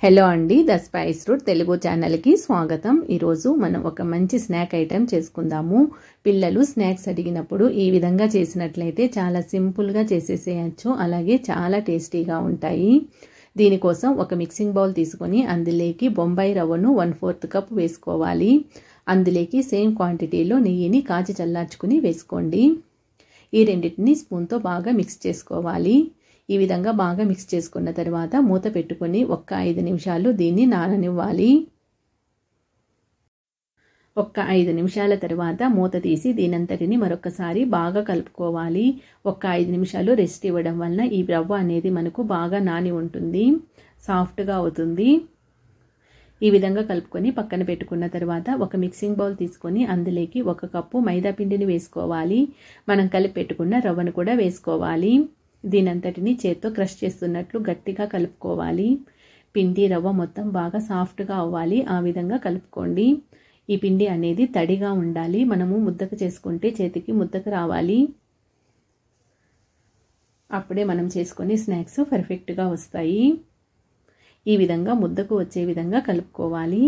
Hello అండి, the spice route Telugu ఛానల్కి స్వాగతం. ఈరోజు మనం ఒక మంచి స్నాక్ ఐటెం చేసుకుందాము. పిల్లలు స్నాక్స్ అడిగినప్పుడు ఈ విధంగా చేసినట్లయితే చాలా సింపుల్గా చేసేసేయచ్చు, అలాగే చాలా టేస్టీగా ఉంటాయి. దీనికోసం ఒక మిక్సింగ్ బౌల్ తీసుకొని అందులోకి బొంబాయి రవ్వను 1/4 కప్ వేసుకోవాలి. అందులోకి సేమ్ క్వాంటిటీలో నెయ్యిని కాచి చల్లార్చుకుని వేసుకోండి. ఈ రెండింటిని స్పూన్తో బాగా మిక్స్ చేసుకోవాలి. ఈ విధంగా బాగా మిక్స్ చేసుకున్న తర్వాత మూత పెట్టుకొని 5 నిమిషాలు దీన్ని నాననివ్వాలి. 5 నిమిషాల తర్వాత మూత తీసి దీనంతటిని మరొకసారి బాగా కలుపుకోవాలి. 5 నిమిషాలు రెస్ట్ ఇవ్వడం వలన ఈ రవ్వ అనేది మనకు బాగా నాని ఉంటుంది, సాఫ్ట్గా అవుతుంది. ఈ విధంగా కలుపుకొని పక్కన పెట్టుకున్న తర్వాత ఒక మిక్సింగ్ బౌల్ తీసుకొని అందులోకి 1 కప్పు మైదా పిండిని వేసుకోవాలి. మనం కలిపి పెట్టుకున్న రవ్వను కూడా వేసుకోవాలి. దీనంతటిని చేత్తో క్రష్ చేస్తున్నట్లు గట్టిగా కలుపుకోవాలి. పిండి రవ్వ మొత్తం బాగా సాఫ్ట్గా అవ్వాలి, ఆ విధంగా కలుపుకోండి. ఈ పిండి అనేది తడిగా ఉండాలి. మనము ముద్దకు చేసుకుంటే చేతికి ముద్దకు రావాలి, అప్పుడే మనం చేసుకునే స్నాక్స్ పర్ఫెక్ట్గా వస్తాయి. ఈ విధంగా ముద్దకు వచ్చే విధంగా కలుపుకోవాలి.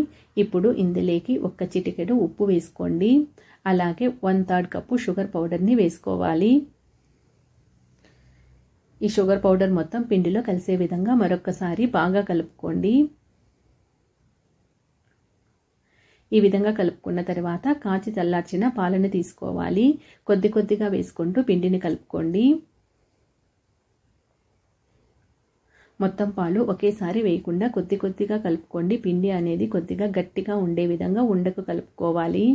ఇప్పుడు ఇందులోకి 1 చిటికెడు ఉప్పు వేసుకోండి. అలాగే 1/3 కప్పు షుగర్ పౌడర్ని వేసుకోవాలి. ఈ షుగర్ పౌడర్ మొత్తం పిండిలో కలిసే విధంగా మరొకసారి బాగా కలుపుకోండి. ఈ విధంగా కలుపుకున్న తర్వాత కాచి చల్లార్చిన పాలను తీసుకోవాలి. కొద్ది కొద్దిగా వేసుకుంటూ పిండిని కలుపుకోండి. మొత్తం పాలు ఒకేసారి వేయకుండా కొద్ది కొద్దిగా కలుపుకోండి. పిండి అనేది కొద్దిగా గట్టిగా ఉండే విధంగా ఉండకు కలుపుకోవాలి.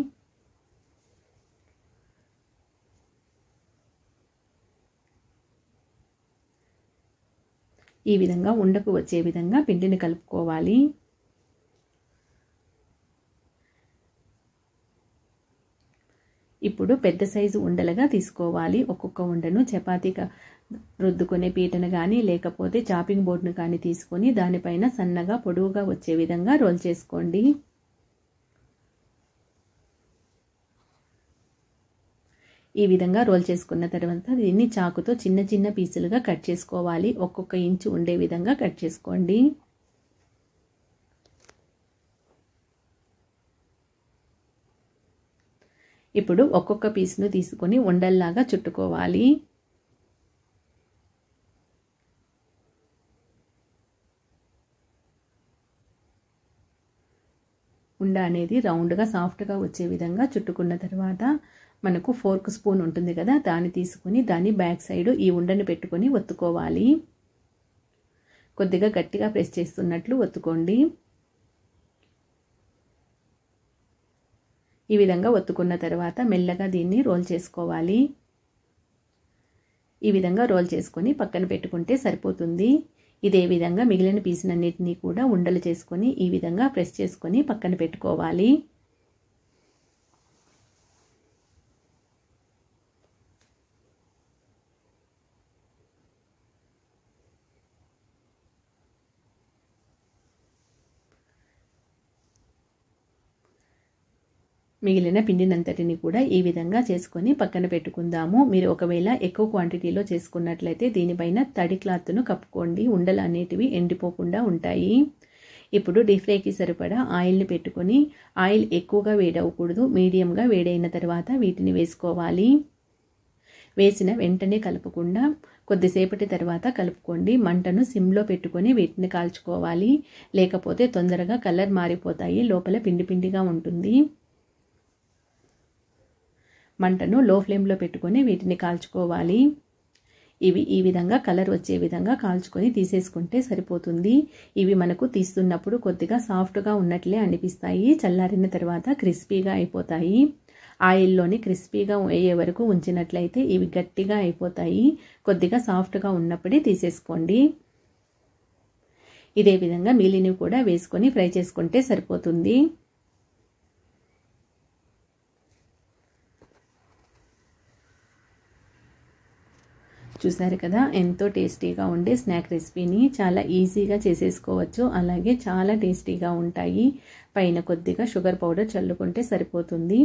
ఈ విధంగా ఉండకు వచ్చే విధంగా పిండిని కలుపుకోవాలి. ఇప్పుడు పెద్ద సైజు ఉండలుగా తీసుకోవాలి. ఒక్కొక్క ఉండను చపాతీగా రుద్దుకునే పీటను కానీ లేకపోతే చాపింగ్ బోర్డును కానీ తీసుకొని దానిపైన సన్నగా పొడవుగా వచ్చే విధంగా రోల్ చేసుకోండి. ఈ విధంగా రోల్ చేసుకున్న తర్వాత దీన్ని చాకుతో చిన్న చిన్న పీసులుగా కట్ చేసుకోవాలి. 1 ఇంచు ఉండే విధంగా కట్ చేసుకోండి. ఇప్పుడు ఒక్కొక్క పీస్ను తీసుకొని ఉండల్లాగా చుట్టుకోవాలి. ఉండ అనేది రౌండ్గా సాఫ్ట్గా వచ్చే విధంగా చుట్టుకున్న తర్వాత మనకు ఫోర్క్ స్పూన్ ఉంటుంది కదా, దాన్ని తీసుకొని దాన్ని బ్యాక్ సైడ్ ఈ ఉండని పెట్టుకొని ఒత్తుకోవాలి. కొద్దిగా గట్టిగా ప్రెస్ చేస్తున్నట్లు ఒత్తుకోండి. ఈ విధంగా ఒత్తుకున్న తర్వాత మెల్లగా దీన్ని రోల్ చేసుకోవాలి. ఈ విధంగా రోల్ చేసుకొని పక్కన పెట్టుకుంటే సరిపోతుంది. ఇదే విధంగా మిగిలిన పీసులన్నిటినీ కూడా ఉండలు చేసుకొని ఈ విధంగా ప్రెస్ చేసుకొని పక్కన పెట్టుకోవాలి. మిగిలిన పిండినంతటిని కూడా ఈ విధంగా చేసుకొని పక్కన పెట్టుకుందాము. మీరు ఒకవేళ ఎక్కువ క్వాంటిటీలో చేసుకున్నట్లయితే దీనిపైన తడి క్లాత్ను కప్పుకోండి, ఉండలు అనేటివి ఎండిపోకుండా ఉంటాయి. ఇప్పుడు డీప్ ఫ్రైకి సరిపడా ఆయిల్ని పెట్టుకొని, ఆయిల్ ఎక్కువగా వేడవకూడదు, మీడియంగా వేడైన తర్వాత వీటిని వేసుకోవాలి. వేసిన వెంటనే కలపకుండా కొద్దిసేపటి తర్వాత కలుపుకోండి. మంటను సిమ్లో పెట్టుకొని వీటిని కాల్చుకోవాలి, లేకపోతే తొందరగా కలర్ మారిపోతాయి, లోపల పిండి పిండిగా ఉంటుంది. మంటను లో ఫ్లేమ్లో పెట్టుకొని వీటిని కాల్చుకోవాలి. ఇవి ఈ విధంగా కలర్ వచ్చే విధంగా కాల్చుకొని తీసేసుకుంటే సరిపోతుంది. ఇవి మనకు తీస్తున్నప్పుడు కొద్దిగా సాఫ్ట్గా ఉన్నట్లే అనిపిస్తాయి, చల్లారిన తర్వాత క్రిస్పీగా అయిపోతాయి. ఆయిల్లోని క్రిస్పీగా అయ్యే వరకు ఉంచినట్లయితే ఇవి గట్టిగా అయిపోతాయి. కొద్దిగా సాఫ్ట్గా ఉన్నప్పుడే తీసేసుకోండి. ఇదే విధంగా మిగిలినవి కూడా వేసుకొని ఫ్రై చేసుకుంటే సరిపోతుంది. చూసారు కదా, ఎంతో టేస్టీగా ఉండే స్నాక్ రెసిపీని చాలా ఈజీగా చేసేసుకోవచ్చు, అలాగే చాలా టేస్టీగా ఉంటాయి. పైన కొద్దిగా షుగర్ పౌడర్ చల్లుకుంటే సరిపోతుంది.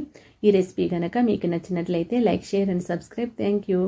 ఈ రెసిపీ కనుక మీకు నచ్చినట్లయితే like, share and subscribe. Thank you.